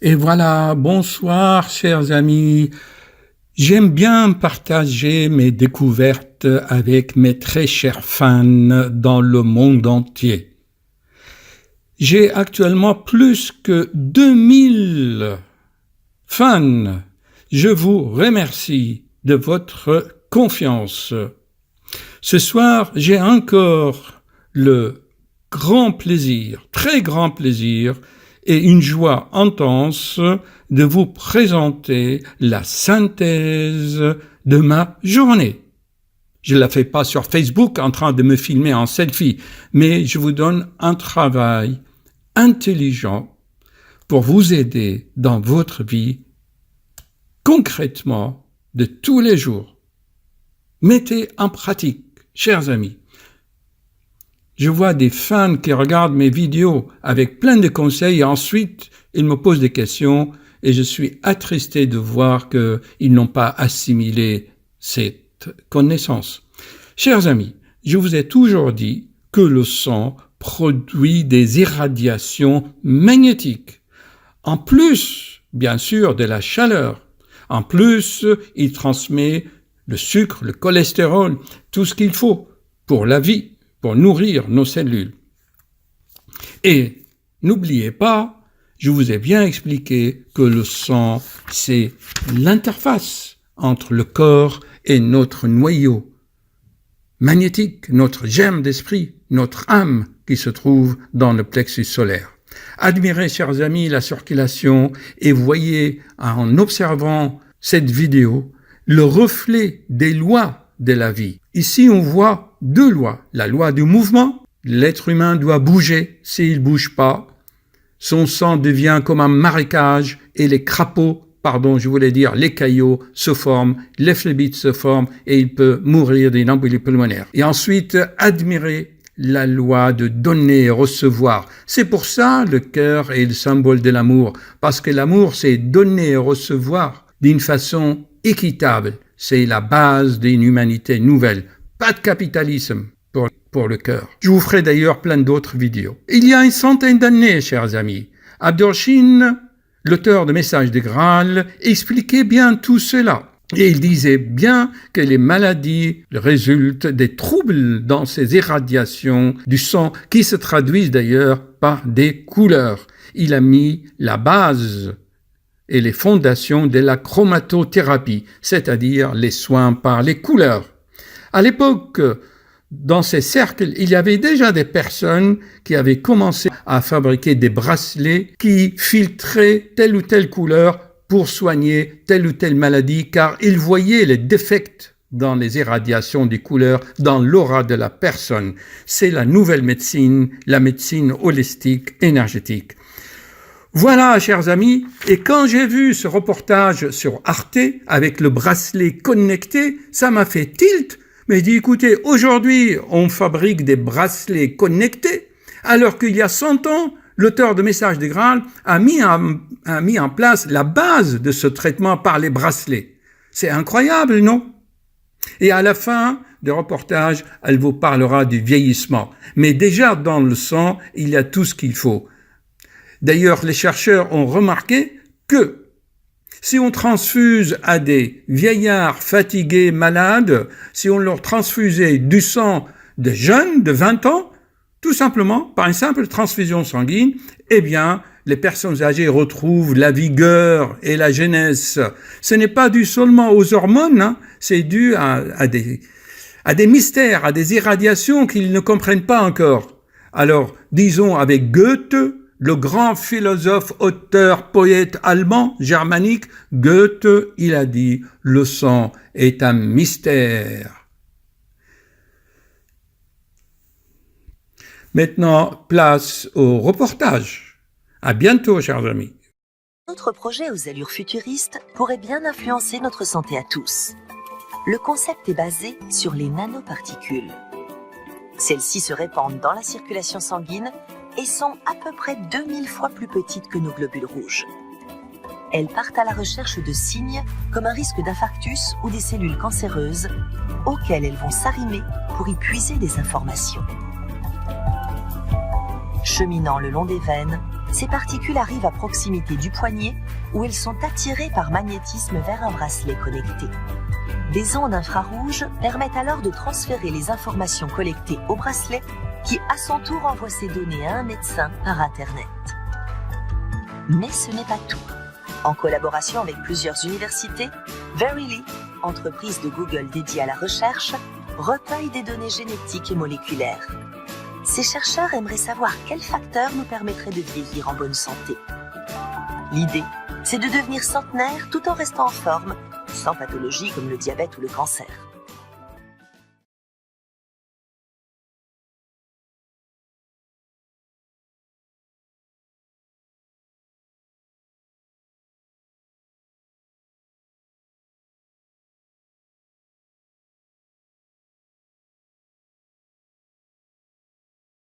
Et voilà, bonsoir chers amis. J'aime bien partager mes découvertes avec mes très chers fans dans le monde entier. J'ai actuellement plus que 2000 fans. Je vous remercie de votre confiance. Ce soir, j'ai encore le grand plaisir, très grand plaisir, et une joie intense de vous présenter la synthèse de ma journée. Je ne la fais pas sur Facebook en train de me filmer en selfie, mais je vous donne un travail intelligent pour vous aider dans votre vie concrètement de tous les jours. Mettez en pratique, chers amis. Je vois des fans qui regardent mes vidéos avec plein de conseils et ensuite ils me posent des questions et je suis attristé de voir qu'ils n'ont pas assimilé cette connaissance. Chers amis, je vous ai toujours dit que le sang produit des irradiations magnétiques. En plus, bien sûr, de la chaleur. En plus, il transmet le sucre, le cholestérol, tout ce qu'il faut pour la vie, pour nourrir nos cellules. Et n'oubliez pas, je vous ai bien expliqué que le sang, c'est l'interface entre le corps et notre noyau magnétique, notre germe d'esprit, notre âme qui se trouve dans le plexus solaire. Admirez, chers amis, la circulation et voyez, en observant cette vidéo, le reflet des lois de la vie. Ici, on voit deux lois. La loi du mouvement, l'être humain doit bouger. S'il ne bouge pas, son sang devient comme un marécage et les crapauds, les caillots se forment, les phlébites se forment et il peut mourir d'une embolie pulmonaire. Et ensuite, admirer la loi de donner et recevoir. C'est pour ça le cœur est le symbole de l'amour, parce que l'amour, c'est donner et recevoir d'une façon équitable. C'est la base d'une humanité nouvelle. Pas de capitalisme pour le cœur. Je vous ferai d'ailleurs plein d'autres vidéos. Il y a une centaine d'années, chers amis, Abdurrahim, l'auteur de Messages de Graal, expliquait bien tout cela. Et il disait bien que les maladies résultent des troubles dans ces irradiations du sang qui se traduisent d'ailleurs par des couleurs. Il a mis la base et les fondations de la chromatothérapie, c'est-à-dire les soins par les couleurs. À l'époque, dans ces cercles, il y avait déjà des personnes qui avaient commencé à fabriquer des bracelets qui filtraient telle ou telle couleur pour soigner telle ou telle maladie, car ils voyaient les défects dans les irradiations des couleurs, dans l'aura de la personne. C'est la nouvelle médecine, la médecine holistique, énergétique. Voilà, chers amis, et quand j'ai vu ce reportage sur Arte avec le bracelet connecté, ça m'a fait tilt. Mais je dis, écoutez, aujourd'hui, on fabrique des bracelets connectés, alors qu'il y a 100 ans, l'auteur de Messages de Graal a mis en place la base de ce traitement par les bracelets. C'est incroyable, non? Et à la fin du reportage, elle vous parlera du vieillissement. Mais déjà, dans le sang, il y a tout ce qu'il faut. D'ailleurs, les chercheurs ont remarqué que si on transfuse à des vieillards fatigués, malades, si on leur transfusait du sang de jeunes de 20 ans, tout simplement, par une simple transfusion sanguine, eh bien, les personnes âgées retrouvent la vigueur et la jeunesse. Ce n'est pas dû seulement aux hormones, hein, c'est dû à des mystères, à des irradiations qu'ils ne comprennent pas encore. Alors, disons avec Goethe, le grand philosophe, auteur, poète allemand, germanique, Goethe, il a dit « Le sang est un mystère ». Maintenant, place au reportage. À bientôt, chers amis. Notre projet aux allures futuristes pourrait bien influencer notre santé à tous. Le concept est basé sur les nanoparticules. Celles-ci se répandent dans la circulation sanguine et sont à peu près 2000 fois plus petites que nos globules rouges. Elles partent à la recherche de signes comme un risque d'infarctus ou des cellules cancéreuses auxquelles elles vont s'arrimer pour y puiser des informations. Cheminant le long des veines, Ces particules arrivent à proximité du poignet où elles sont attirées par magnétisme vers un bracelet connecté. Des ondes infrarouges permettent alors de transférer les informations collectées au bracelet qui, à son tour, envoie ces données à un médecin par Internet. Mais ce n'est pas tout. En collaboration avec plusieurs universités, Verily, entreprise de Google dédiée à la recherche, recueille des données génétiques et moléculaires. Ces chercheurs aimeraient savoir quels facteurs nous permettraient de vieillir en bonne santé. L'idée, c'est de devenir centenaire tout en restant en forme, sans pathologie comme le diabète ou le cancer.